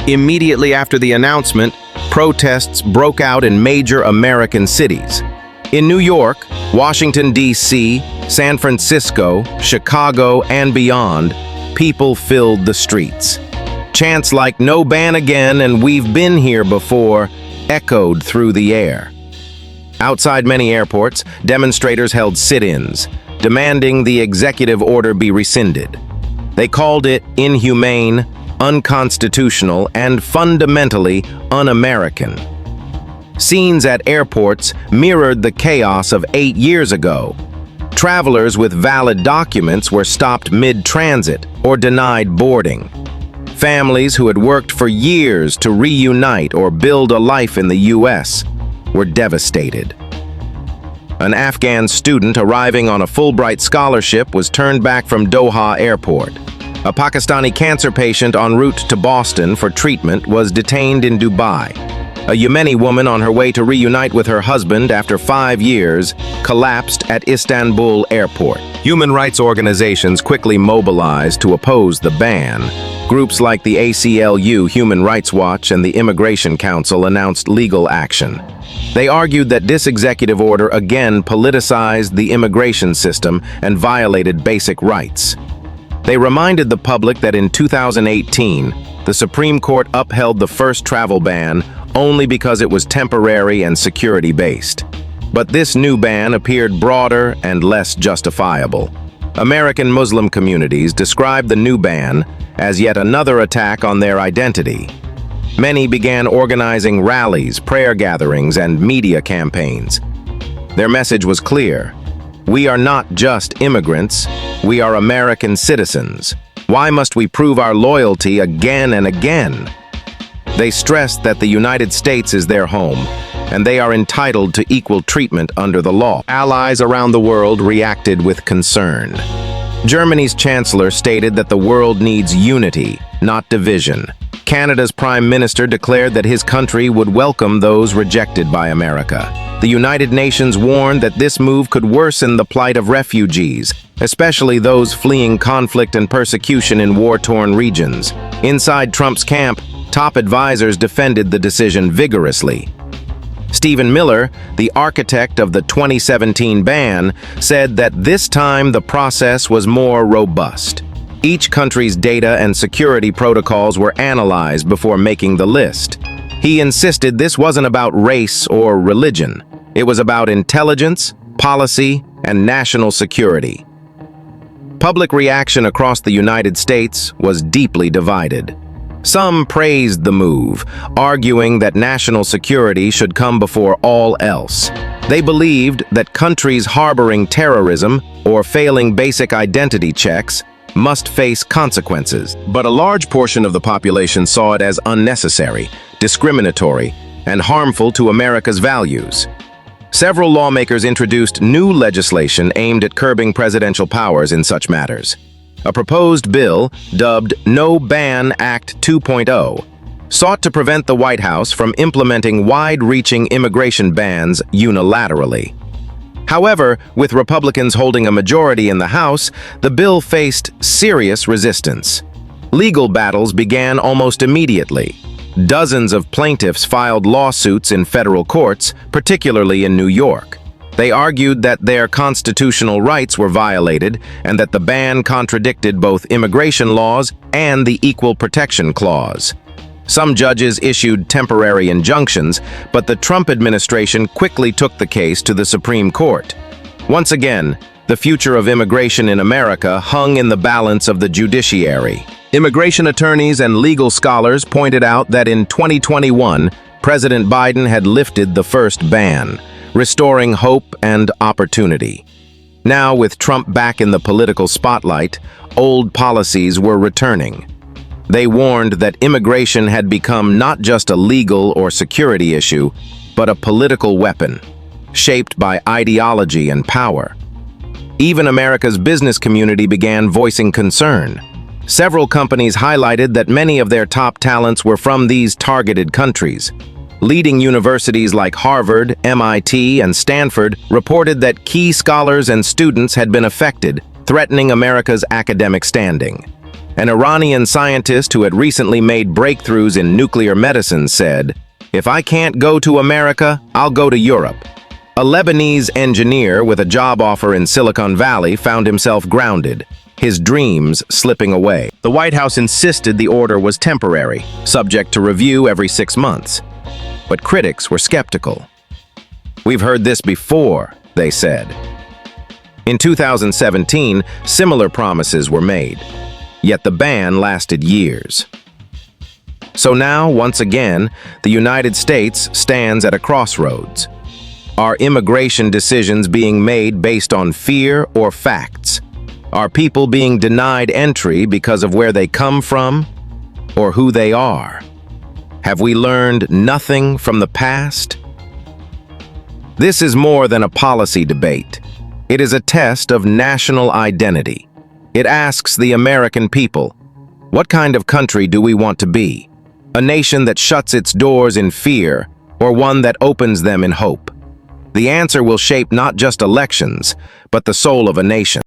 Immediately after the announcement, protests broke out in major American cities. In New York, Washington, D.C., San Francisco, Chicago, and beyond, people filled the streets. Chants like "No ban again" and "We've been here before" echoed through the air. Outside many airports, demonstrators held sit-ins, demanding the executive order be rescinded. They called it inhumane, unconstitutional, and fundamentally un-American. Scenes at airports mirrored the chaos of 8 years ago. Travelers with valid documents were stopped mid-transit or denied boarding. Families who had worked for years to reunite or build a life in the U.S. were devastated. An Afghan student arriving on a Fulbright scholarship was turned back from Doha Airport. A Pakistani cancer patient en route to Boston for treatment was detained in Dubai. A Yemeni woman on her way to reunite with her husband after 5 years collapsed at Istanbul Airport. Human rights organizations quickly mobilized to oppose the ban. Groups like the ACLU, Human Rights Watch, and the Immigration Council announced legal action. They argued that this executive order again politicized the immigration system and violated basic rights. They reminded the public that in 2018, the Supreme Court upheld the first travel ban only because it was temporary and security-based. But this new ban appeared broader and less justifiable. American Muslim communities described the new ban as yet another attack on their identity. Many began organizing rallies, prayer gatherings, and media campaigns. Their message was clear: we are not just immigrants, we are American citizens. Why must we prove our loyalty again and again? They stressed that the United States is their home, and they are entitled to equal treatment under the law. Allies around the world reacted with concern. Germany's chancellor stated that the world needs unity, not division. Canada's prime minister declared that his country would welcome those rejected by America. The United Nations warned that this move could worsen the plight of refugees, especially those fleeing conflict and persecution in war-torn regions. Inside Trump's camp, top advisors defended the decision vigorously. Stephen Miller, the architect of the 2017 ban, said that this time the process was more robust. Each country's data and security protocols were analyzed before making the list. He insisted this wasn't about race or religion. It was about intelligence, policy, and national security. Public reaction across the United States was deeply divided. Some praised the move, arguing that national security should come before all else. They believed that countries harboring terrorism or failing basic identity checks must face consequences. But a large portion of the population saw it as unnecessary, discriminatory, and harmful to America's values. Several lawmakers introduced new legislation aimed at curbing presidential powers in such matters. A proposed bill, dubbed No Ban Act 2.0, sought to prevent the White House from implementing wide-reaching immigration bans unilaterally. However, with Republicans holding a majority in the House, the bill faced serious resistance. Legal battles began almost immediately. Dozens of plaintiffs filed lawsuits in federal courts, particularly in New York. They argued that their constitutional rights were violated and that the ban contradicted both immigration laws and the Equal Protection Clause. Some judges issued temporary injunctions, but the Trump administration quickly took the case to the Supreme Court. Once again, the future of immigration in America hung in the balance of the judiciary. Immigration attorneys and legal scholars pointed out that in 2021, President Biden had lifted the first ban, restoring hope and opportunity. Now, with Trump back in the political spotlight, old policies were returning. They warned that immigration had become not just a legal or security issue, but a political weapon, shaped by ideology and power. Even America's business community began voicing concern. Several companies highlighted that many of their top talents were from these targeted countries. Leading universities like Harvard, MIT, and Stanford reported that key scholars and students had been affected, threatening America's academic standing. An Iranian scientist who had recently made breakthroughs in nuclear medicine said, "If I can't go to America, I'll go to Europe." A Lebanese engineer with a job offer in Silicon Valley found himself grounded, his dreams slipping away. The White House insisted the order was temporary, subject to review every 6 months. But critics were skeptical. "We've heard this before," they said. In 2017, similar promises were made, yet the ban lasted years. So now, once again, the United States stands at a crossroads. Are immigration decisions being made based on fear or facts? Are people being denied entry because of where they come from or who they are? Have we learned nothing from the past? This is more than a policy debate. It is a test of national identity. It asks the American people, what kind of country do we want to be? A nation that shuts its doors in fear, or one that opens them in hope? The answer will shape not just elections, but the soul of a nation.